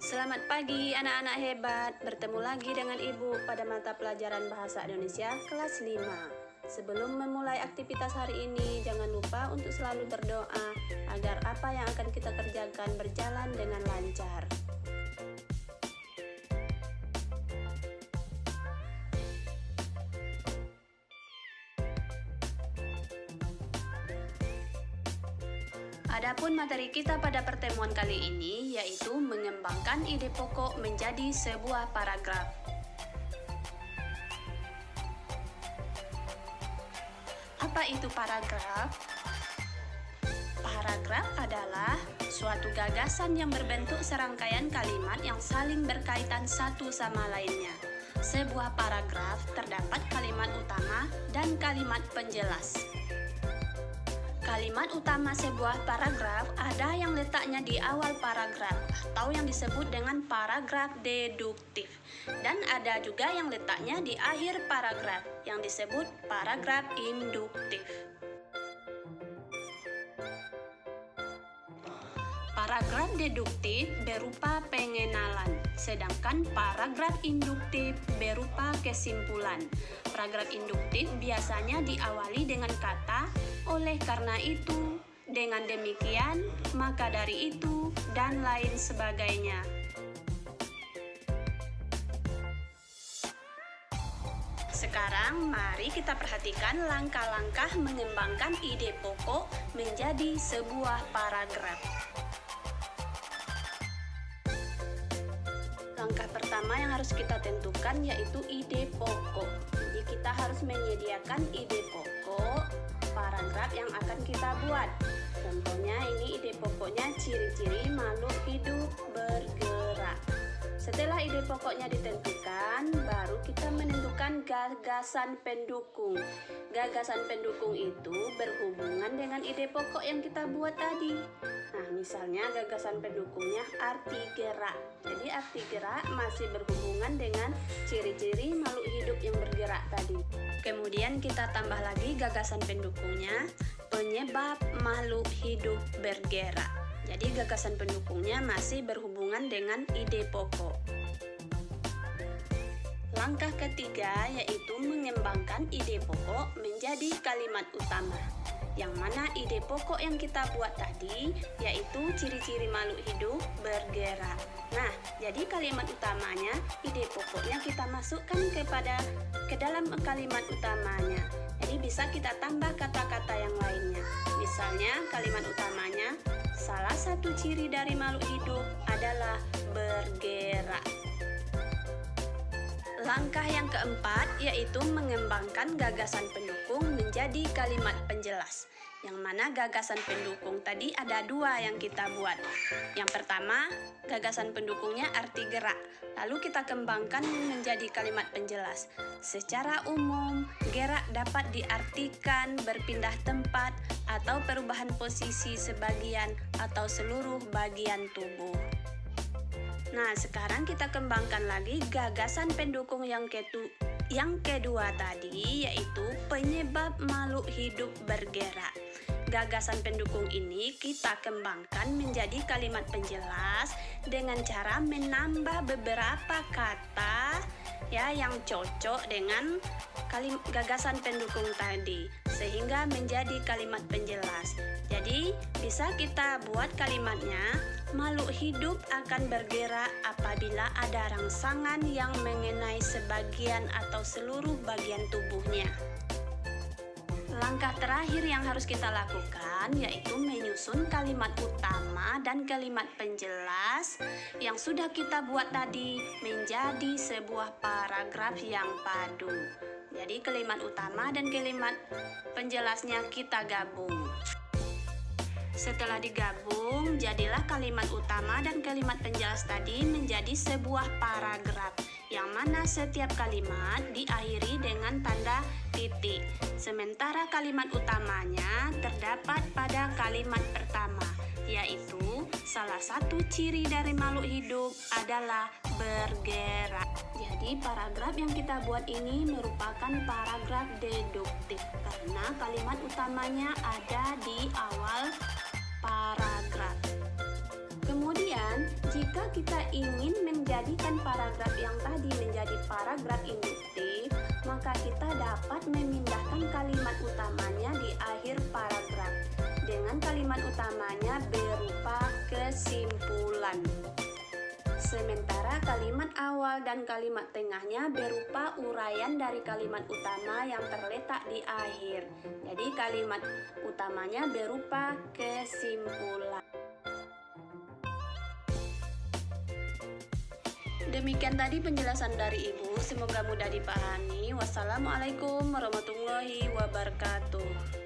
Selamat pagi anak-anak hebat, bertemu lagi dengan Ibu pada mata pelajaran Bahasa Indonesia kelas 5. Sebelum memulai aktivitas hari ini, jangan lupa untuk selalu berdoa agar apa yang akan kita kerjakan berjalan dengan lancar. Adapun materi kita pada pertemuan kali ini yaitu mengembangkan ide pokok menjadi sebuah paragraf. Apa itu paragraf? Paragraf adalah suatu gagasan yang berbentuk serangkaian kalimat yang saling berkaitan satu sama lainnya. Sebuah paragraf terdapat kalimat utama dan kalimat penjelas. Kalimat utama sebuah paragraf ada yang letaknya di awal paragraf atau yang disebut dengan paragraf deduktif, dan ada juga yang letaknya di akhir paragraf yang disebut paragraf induktif. Paragraf deduktif berupa pengenalan, sedangkan paragraf induktif berupa kesimpulan. Paragraf induktif biasanya diawali dengan kata "oleh karena itu", "dengan demikian", "maka dari itu", dan lain sebagainya. Sekarang mari kita perhatikan langkah-langkah mengembangkan ide pokok menjadi sebuah paragraf. Langkah pertama yang harus kita tentukan yaitu ide pokok. Jadi kita harus menyediakan ide pokok paragraf yang akan kita buat. Contohnya ini ide pokoknya ciri-ciri makhluk hidup bergerak. Setelah ide pokoknya ditentukan, baru kita menentukan gagasan pendukung. Gagasan pendukung itu berhubungan dengan ide pokok yang kita buat tadi. Nah, misalnya gagasan pendukungnya arti gerak. Jadi arti gerak masih berhubungan dengan ciri-ciri makhluk hidup yang bergerak tadi. Kemudian kita tambah lagi gagasan pendukungnya, penyebab makhluk hidup bergerak. Jadi gagasan pendukungnya masih berhubungan dengan ide pokok. Langkah ketiga yaitu mengembangkan ide pokok menjadi kalimat utama, yang mana ide pokok yang kita buat tadi yaitu ciri-ciri makhluk hidup bergerak. Nah, jadi kalimat utamanya, ide pokoknya kita masukkan ke dalam kalimat utamanya. Jadi bisa kita tambah kata-kata yang lainnya. Misalnya kalimat utamanya, salah satu ciri dari makhluk hidup adalah bergerak. Langkah yang keempat yaitu mengembangkan gagasan pendukung menjadi kalimat penjelas, yang mana gagasan pendukung tadi ada dua yang kita buat. Yang pertama, gagasan pendukungnya arti gerak, lalu kita kembangkan menjadi kalimat penjelas. Secara umum, gerak dapat diartikan berpindah tempat atau perubahan posisi sebagian atau seluruh bagian tubuh. Nah, sekarang kita kembangkan lagi gagasan pendukung yang kedua tadi, yaitu penyebab makhluk hidup bergerak. Gagasan pendukung ini kita kembangkan menjadi kalimat penjelas dengan cara menambah beberapa kata yang cocok dengan gagasan pendukung tadi, sehingga menjadi kalimat penjelas. Jadi bisa kita buat kalimatnya, makhluk hidup akan bergerak apabila ada rangsangan yang mengenai sebagian atau seluruh bagian tubuhnya. Langkah terakhir yang harus kita lakukan yaitu menyusun kalimat utama dan kalimat penjelas yang sudah kita buat tadi menjadi sebuah paragraf yang padu. Jadi kalimat utama dan kalimat penjelasnya kita gabung. Setelah digabung, jadilah kalimat utama dan kalimat penjelas tadi menjadi sebuah paragraf, yang mana setiap kalimat diakhiri dengan tanda titik. Sementara kalimat utamanya terdapat pada kalimat pertama, yaitu salah satu ciri dari makhluk hidup adalah bergerak. Jadi paragraf yang kita buat ini merupakan paragraf deduktif karena kalimat utamanya ada di awal paragraf. Kemudian Jika kita ingin menjadikan paragraf yang tadi menjadi paragraf induktif, maka kita dapat memindahkan kalimat utamanya di akhir paragraf dengan kalimat utamanya berupa kesimpulan. Sementara kalimat awal dan kalimat tengahnya berupa uraian dari kalimat utama yang terletak di akhir. Jadi kalimat utamanya berupa kesimpulan. Demikian tadi penjelasan dari Ibu, semoga mudah dipahami. Wassalamualaikum warahmatullahi wabarakatuh.